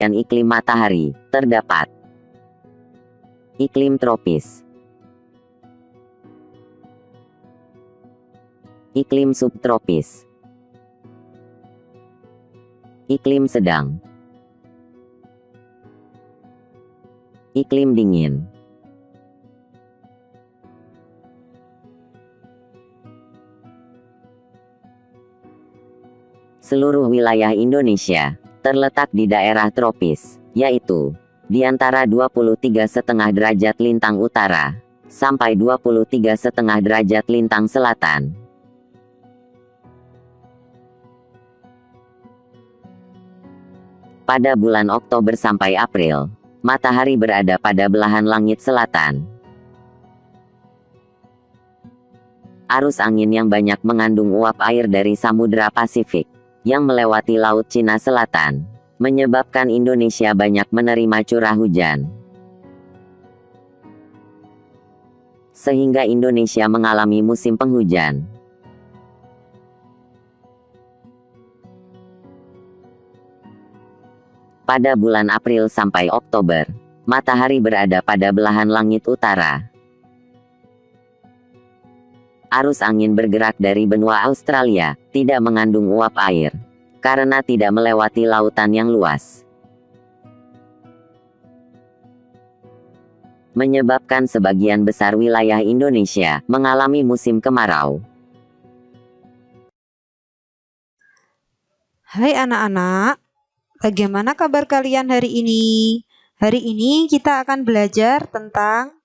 berdasarkan iklim matahari, terdapat iklim tropis, iklim subtropis, iklim sedang, iklim dingin. Seluruh wilayah Indonesia terletak di daerah tropis, yaitu di antara 23,5 derajat lintang utara sampai 23,5 derajat lintang selatan. Pada bulan Oktober sampai April, matahari berada pada belahan langit selatan. Arus angin yang banyak mengandung uap air dari Samudra Pasifik yang melewati Laut Cina Selatan, menyebabkan Indonesia banyak menerima curah hujan. Sehingga Indonesia mengalami musim penghujan. Pada bulan April sampai Oktober, matahari berada pada belahan langit utara. Arus angin bergerak dari benua Australia, tidak mengandung uap air, karena tidak melewati lautan yang luas. Menyebabkan sebagian besar wilayah Indonesia mengalami musim kemarau. Hai anak-anak, bagaimana kabar kalian hari ini? Hari ini kita akan belajar tentang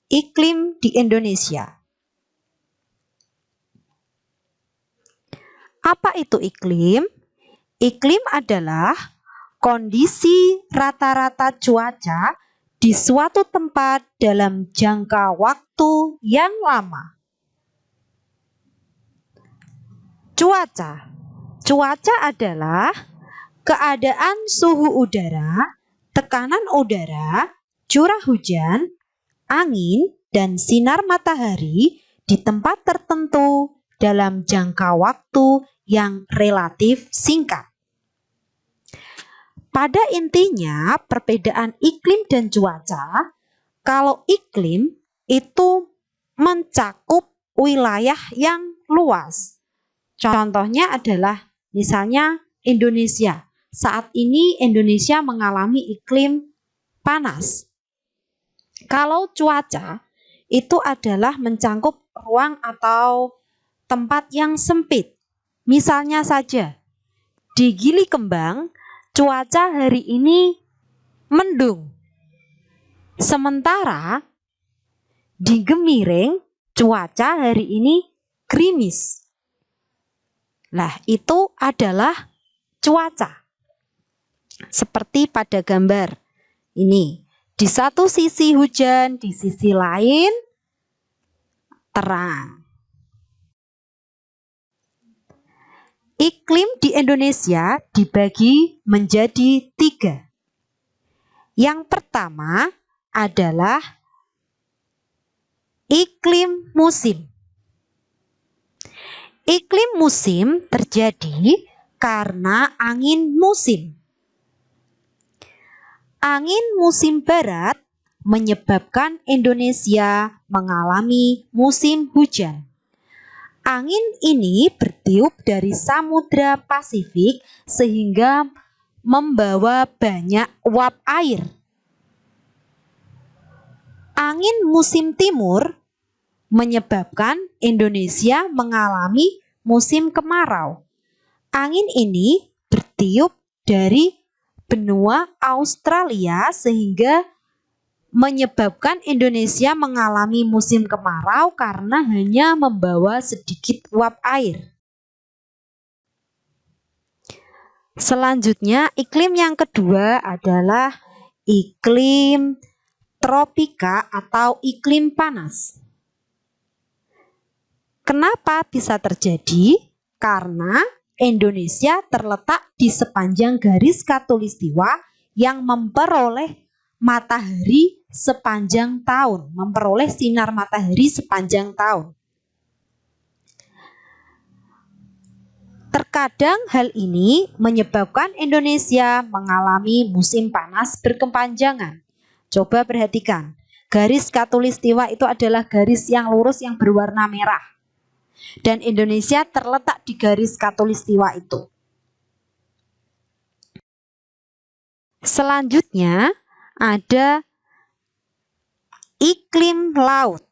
iklim di Indonesia. Apa itu iklim? Iklim adalah kondisi rata-rata cuaca di suatu tempat dalam jangka waktu yang lama. Cuaca adalah keadaan suhu udara, tekanan udara, curah hujan, angin, dan sinar matahari di tempat tertentu dalam jangka waktu yang relatif singkat. Pada intinya, perbedaan iklim dan cuaca, kalau iklim itu mencakup wilayah yang luas. Contohnya adalah misalnya Indonesia. Saat ini Indonesia mengalami iklim panas. Kalau cuaca itu adalah mencakup ruang atau tempat yang sempit. Misalnya saja, di Gili Kembang, cuaca hari ini mendung. Sementara di Gemiring, cuaca hari ini gerimis. Nah, itu adalah cuaca. Seperti pada gambar ini. Di satu sisi hujan, di sisi lain terang. Iklim di Indonesia dibagi menjadi 3. Yang pertama adalah iklim musim. Iklim musim terjadi karena angin musim. Angin musim barat menyebabkan Indonesia mengalami musim hujan. Angin ini bertiup dari Samudra Pasifik sehingga membawa banyak uap air. Angin musim timur menyebabkan Indonesia mengalami musim kemarau. Angin ini bertiup dari benua Australia sehingga menyebabkan Indonesia mengalami musim kemarau karena hanya membawa sedikit uap air. Selanjutnya, iklim yang kedua adalah iklim tropika atau iklim panas. Kenapa bisa terjadi? Karena Indonesia terletak di sepanjang garis khatulistiwa yang memperoleh matahari sepanjang tahun, memperoleh sinar matahari sepanjang tahun. Terkadang hal ini menyebabkan Indonesia mengalami musim panas berkepanjangan. Coba perhatikan, garis khatulistiwa itu adalah garis yang lurus yang berwarna merah. Dan Indonesia terletak di garis khatulistiwa itu. Selanjutnya ada iklim laut.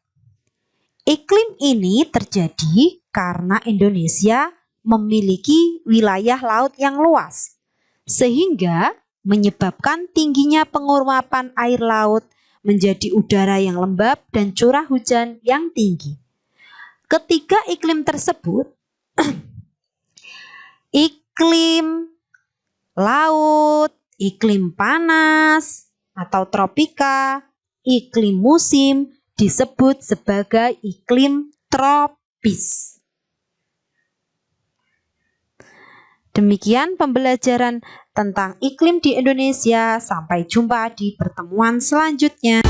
Iklim ini terjadi karena Indonesia memiliki wilayah laut yang luas, sehingga menyebabkan tingginya penguapan air laut menjadi udara yang lembab dan curah hujan yang tinggi. Ketiga iklim tersebut, iklim laut, iklim panas atau tropika, iklim musim disebut sebagai iklim tropis. Demikian pembelajaran tentang iklim di Indonesia. Sampai jumpa di pertemuan selanjutnya.